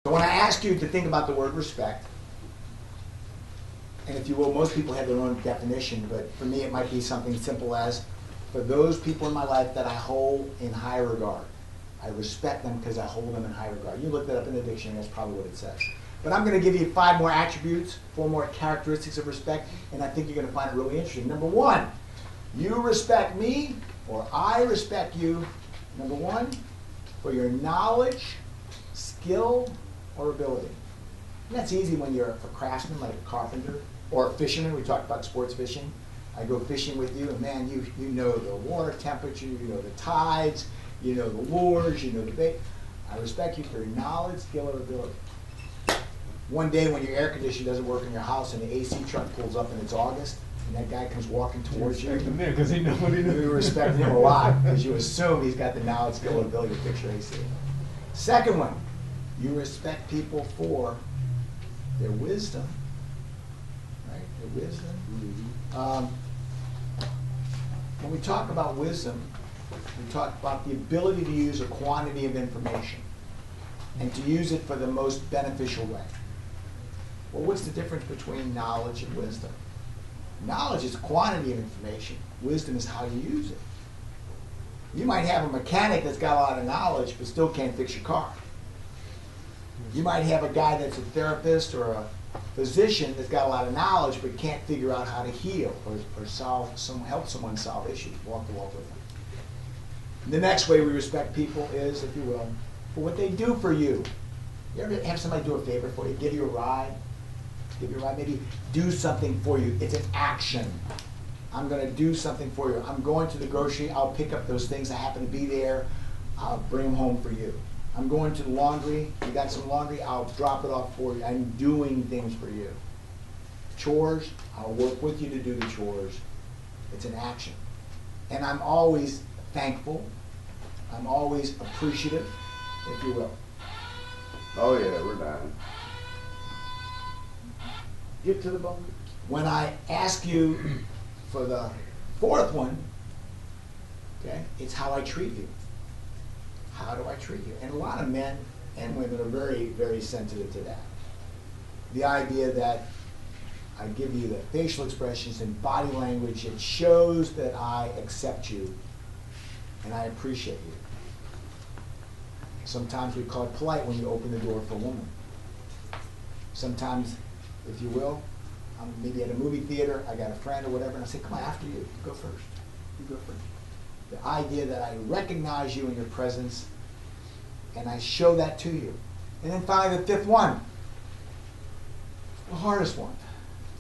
So when I ask you to think about the word respect, and if you will, most people have their own definition, but for me it might be something simple as, for those people in my life that I hold in high regard. I respect them because I hold them in high regard. You look that up in the dictionary, that's probably what it says. But I'm going to give you 5 more attributes, 4 more characteristics of respect, and I think you're going to find it really interesting. Number 1, you respect me, or I respect you, number 1, for your knowledge, skill, or ability. And that's easy when you're a craftsman, like a carpenter, or a fisherman. We talked about sports fishing. I go fishing with you, and man, you know the water temperature, you know the tides, you know the lures, you know the bait. I respect you for your knowledge, skill, or ability. One day when your air conditioner doesn't work in your house and the AC truck pulls up and it's August, and that guy comes walking towards you, because he knows what he knows. You respect him a lot because you assume he's got the knowledge, skill, and ability to fix your AC. Second one, you respect people for their wisdom, right? Their wisdom. When we talk about wisdom, we talk about the ability to use a quantity of information and to use it for the most beneficial way. Well, what's the difference between knowledge and wisdom? Knowledge is quantity of information. Wisdom is how you use it. You might have a mechanic that's got a lot of knowledge but still can't fix your car. You might have a guy that's a therapist or a physician that's got a lot of knowledge but can't figure out how to heal or help someone solve issues, walk the walk with them. The next way we respect people is, if you will, for what they do for you. You ever have somebody do a favor for you, give you a ride, maybe do something for you. It's an action. I'm going to do something for you. I'm going to the grocery, I'll pick up those things that happen to be there, I'll bring them home for you. I'm going to the laundry, you got some laundry, I'll drop it off for you. I'm doing things for you. Chores, I'll work with you to do the chores. It's an action. And I'm always thankful, I'm always appreciative, if you will. Oh yeah, we're dying. Get to the bone. When I ask you for the 4th one, okay, it's how I treat you. How do I treat you? And a lot of men and women are very, very sensitive to that. The idea that I give you the facial expressions and body language, it shows that I accept you and I appreciate you. Sometimes we call it polite when you open the door for a woman. Sometimes, if you will, I'm maybe at a movie theater, I got a friend or whatever, and I say, come on, after you, go first. You go first. The idea that I recognize you in your presence and I show that to you. And then finally, the 5th one, the hardest one,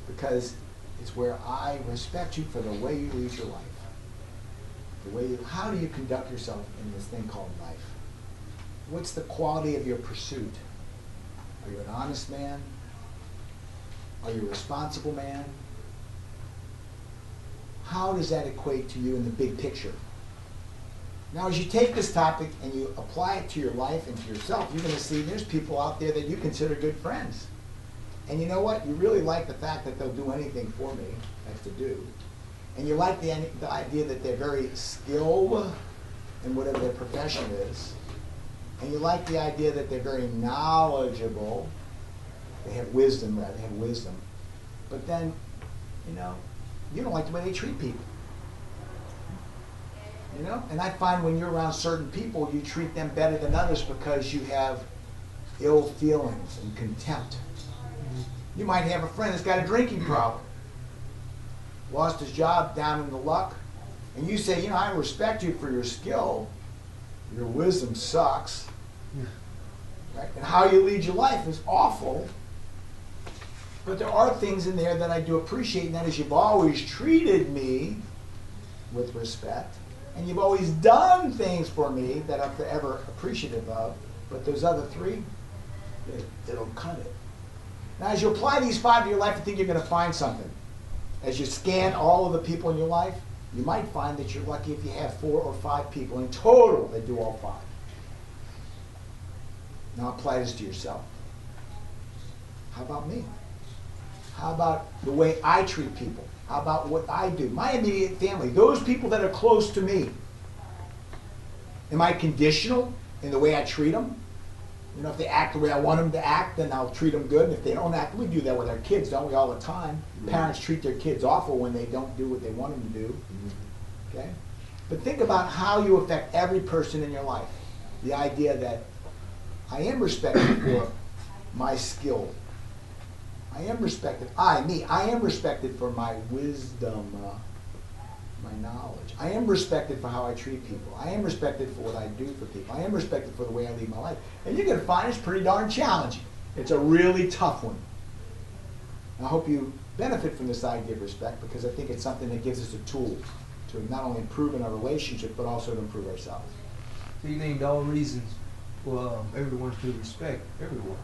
because it's where I respect you for the way you lead your life. The way how do you conduct yourself in this thing called life? What's the quality of your pursuit? Are you an honest man? Are you a responsible man? How does that equate to you in the big picture? Now, as you take this topic and you apply it to your life and to yourself, you're going to see there's people out there that you consider good friends. And you know what? You really like the fact that they'll do anything for me, that's to do. And you like the idea that they're very skilled in whatever their profession is. And you like the idea that they're very knowledgeable. They have wisdom, rather, they have wisdom. But then, you know, you don't like the way they treat people. You know? And I find when you're around certain people, you treat them better than others because you have ill feelings and contempt. You might have a friend that's got a drinking problem, lost his job, down in the luck, and you say, you know, I respect you for your skill, your wisdom sucks, right? And how you lead your life is awful, but there are things in there that I do appreciate, and that is you've always treated me with respect, and you've always done things for me that I'm forever appreciative of, but those other 3, they don't cut it. Now, as you apply these 5 to your life, I think you're going to find something. As you scan all of the people in your life, you might find that you're lucky if you have 4 or 5 people in total that do all 5. Now apply this to yourself. How about me? How about the way I treat people? How about what I do? My immediate family, those people that are close to me. Am I conditional in the way I treat them? You know, if they act the way I want them to act, then I'll treat them good. And if they don't act, we do that with our kids, don't we, all the time? Parents treat their kids awful when they don't do what they want them to do. Okay? But think about how you affect every person in your life. The idea that I am respected for my skill. I am respected, I am respected for my wisdom, my knowledge. I am respected for how I treat people. I am respected for what I do for people. I am respected for the way I lead my life. And you're going to find it's pretty darn challenging. It's a really tough one. And I hope you benefit from this idea of respect, because I think it's something that gives us a tool to not only improve in our relationship, but also to improve ourselves. So you named all reasons for everyone to respect everyone.